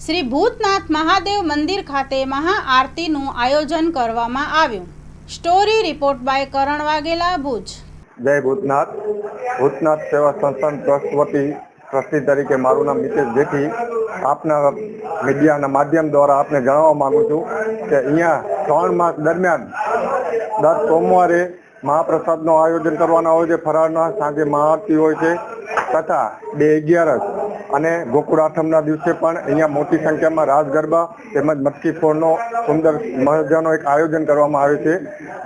શ્રી ભૂતનાથ મહાદેવ મંદિર ખાતે મહાઆરતીનું આયોજન કરવામાં આવ્યું. સ્ટોરી રિપોર્ટ બાય કરણ વાઘેલા, ભુજ. જય ભૂતનાથ. ભૂતનાથ સેવા સંસ્થાન ટ્રસ્ટ વતી ટ્રસ્ટી તરીકે મારું નામ મિતેશ જેઠી. આપના મીડિયાના માધ્યમ દ્વારા આપને જણાવવા માંગુ છું કે અહીંયા શ્રાવણ માસ દરમિયાન દર સોમવારે મહાપ્રસાદનું આયોજન કરવાના હોય છે. ફરાળના સાંજે મહાઆરતી હોય છે તથા 2/11 અને ગોકુળ આઠમના દિવસે પણ અહીંયા મોટી સંખ્યામાં રાસ ગરબા તેમજ મટકી ફોડનો સુંદર મજાનો એક આયોજન કરવામાં આવે છે.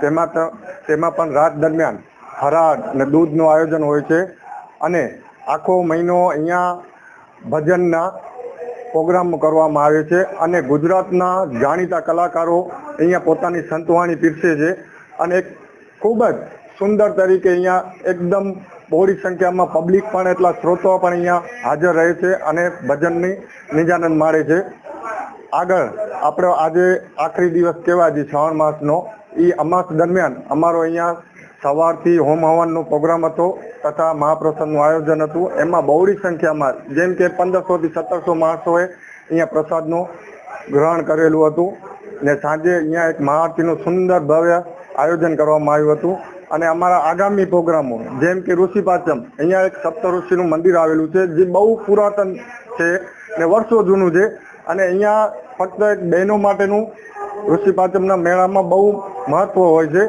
તેમાં પણ રાત દરમિયાન ફરાળ અને દૂધનું આયોજન હોય છે અને આખો મહિનો અહીંયા ભજનના પ્રોગ્રામ કરવામાં આવે છે અને ગુજરાતના જાણીતા કલાકારો અહીંયા પોતાની સંતવાણી પીરસે છે અને એક ખૂબ જ સુંદર તરીકે અહીંયા એકદમ બહોળી સંખ્યામાં પબ્લિક પણ એટલા શ્રોતાઓ પણ અહીંયા હાજર રહે છે અને ભજનની નિજાનંદ માણે છે. આગળ આપણે આજે આખરી દિવસ કહેવાય છે શ્રાવણ માસનો. એ અમાસ દરમિયાન અમારો અહીંયા સવારથી હોમ હવનનો પ્રોગ્રામ હતો તથા મહાપ્રસાદનું આયોજન હતું. એમાં બહોળી સંખ્યામાં જેમ કે 1500 થી 1700 માણસોએ અહીંયા પ્રસાદનું ગ્રહણ કરેલું હતું ને સાંજે અહીંયા એક મહાઆરતીનું સુંદર ભવ્ય આયોજન કરવામાં આવ્યું હતું. અને અમારા આગામી પ્રોગ્રામો જેમ કે ઋષિ પાંચમ, અહીંયા એક સપ્ત ઋષિનું મંદિર આવેલું છે જે બહુ પુરાતન છે ને વર્ષો જૂનું છે અને અહીંયા ફક્ત એક બહેનો માટેનું ઋષિ પાંચમના મેળામાં બહુ મહત્વ હોય છે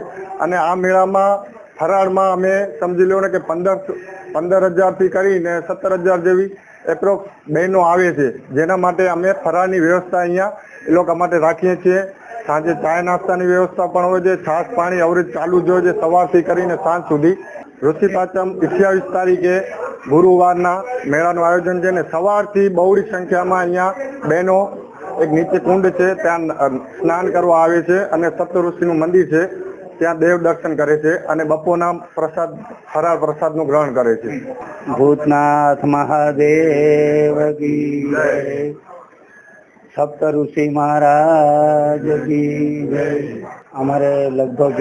અને આ મેળામાં ફરાળમાં અમે સમજી લો ને કે 15,000થી કરીને 17,000 જેવી એપ્રોક્સ બહેનો આવે છે, જેના માટે અમે ફરાળની વ્યવસ્થા અહીંયા એ લોકો માટે રાખીએ છીએ. સાંજે ચાય નાસ્તાની વ્યવસ્થા પણ હોય છે. છાશ પાણી અવરેજ ચાલુ જ હોય છે સવારથી કરીને સાંજ સુધી. ઋષિ પાંચમ 28 તારીખે ગુરુવારના મેળાનું આયોજન છે ને સવારથી બહોળી સંખ્યામાં અહીંયા બહેનો એક નીચે કુંડ છે ત્યાં સ્નાન કરવા આવે છે અને સપ્ત ઋષિનું મંદિર છે ત્યાં દેવ દર્શન કરે છે અને બપોરના પ્રસાદ ફરાળ પ્રસાદનું ગ્રહણ કરે છે. ભૂતનાથ મહાદેવ કી જય. સપ્ત ઋષિ મહારાજ કી જય. અમારે લગભગ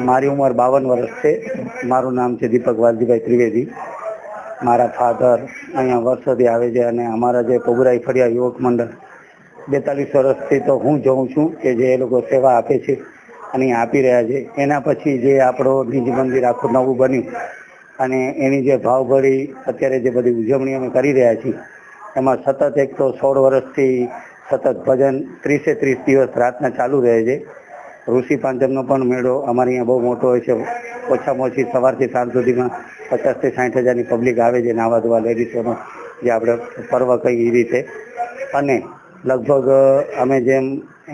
મારી ઉંમર 52 વર્ષ છે. મારું નામ છે દીપક વાલજીભાઈ ત્રિવેદી. મારા ફાધર અહીંયા વર્ષોથી આવે છે અને અમારા જે પગુરાઈ ફળિયા યુવક મંડળ 42 વર્ષથી તો હું જોઉં છું કે જે એ લોકો સેવા આપે છે અને આપી રહ્યા છે. એના પછી જે આપણો નિજ મંદિર આખું નવું બન્યું અને એની જે ભાવભરી અત્યારે જે બધી ઉજવણી અમે કરી રહ્યા છીએ એમાં સતત એક તો 16 વર્ષથી સતત ભજન 30 દિવસ રાતના ચાલુ રહે છે. ઋષિ પાંચમનો પણ મેળો અમારે અહીંયા બહુ મોટો હોય છે. ઓછામાં ઓછી સવારથી સાંજ સુધીમાં 50,000 થી 60,000ની પબ્લિક આવે છે નાવા ધોવા લેડીઝોનો, જે આપણે પર્વ કઈ એ રીતે. અને લગભગ અમે જેમ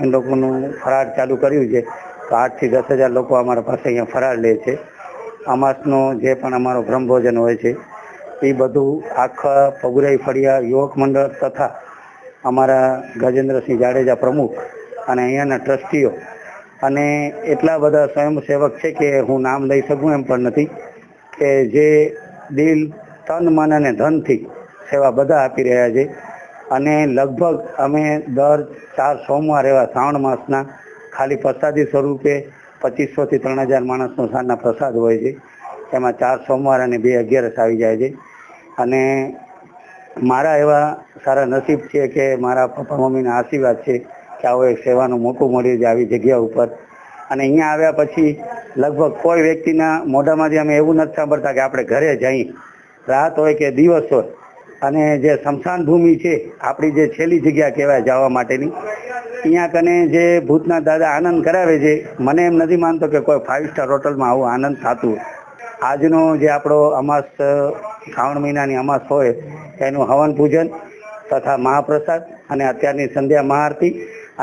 એ લોકોનું ફરાળ ચાલુ કર્યું છે તો 8,000 થી 10,000 લોકો અમારા પાસે અહીંયા ફરાળ લે છે. અમાસનો જે પણ અમારો બ્રહ્મભોજન હોય છે એ બધું આખા પગુરાઈ ફળિયા યુવક મંડળ તથા અમારા ગજેન્દ્રસિંહ જાડેજા પ્રમુખ અને અહીંયાના ટ્રસ્ટીઓ અને એટલા બધા સ્વયંસેવક છે કે હું નામ લઈ શકું એમ પણ નથી, કે જે દિલ, તન, મન અને ધનથી સેવા બધા આપી રહ્યા છે. અને લગભગ અમે દર 4 સોમવાર એવા શ્રાવણ માસના ખાલી પ્રસાદી સ્વરૂપે 2500 થી 3,000 માણસનો સાંજના પ્રસાદ હોય છે. એમાં 4 સોમવાર અને 2/11 આવી જાય છે. અને મારા એવા સારા નસીબ છે કે મારા પપ્પા મમ્મીના આશીર્વાદ છે કે આવો એક સેવાનું મોકું મળ્યું છે આવી જગ્યા ઉપર. અને અહીંયા આવ્યા પછી લગભગ કોઈ વ્યક્તિના મોઢામાંથી અમે એવું નથી સાંભળતા કે આપણે ઘરે જઈએ, રાત હોય કે દિવસ હોય. અને જે સ્મશાન ભૂમિ છે આપણી જે છેલ્લી જગ્યા કહેવાય જવા માટેની, અહીંયા કને જે ભૂતનાથ દાદા આનંદ કરાવે છે, મને એમ નથી માનતો કે કોઈ 5 સ્ટાર હોટલમાં આવું આનંદ થતું હોય. આજનો જે આપણો અમાસ શ્રાવણ મહિનાની અમાસ હોય એનું હવન પૂજન તથા મહાપ્રસાદ અને અત્યારની સંધ્યા મહાઆરતી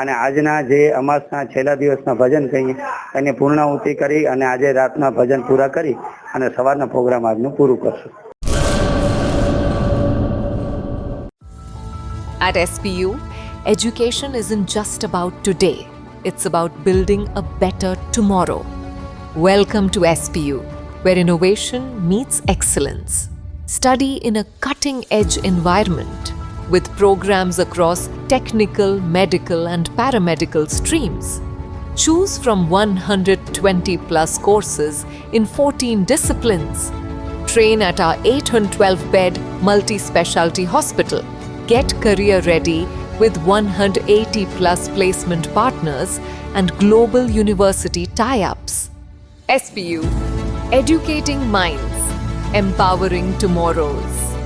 અને આજના જે અમાસના છેલ્લા દિવસના ભજન કહીએ એની પૂર્ણાહુતિ કરી અને આજે રાતના ભજન પૂરા કરી અને સવારના પ્રોગ્રામ આજનું પૂરું કરશું. At SPU, education isn't just about today, it's about building a better tomorrow. Welcome to SPU, where innovation meets excellence. Study in a cutting-edge environment with programs across technical, medical and paramedical streams. Choose from 120 plus courses in 14 disciplines. Train at our 812-bed multi-specialty hospital. Get career ready with 180 plus placement partners and global university tie-ups. SPU, educating minds, empowering tomorrows.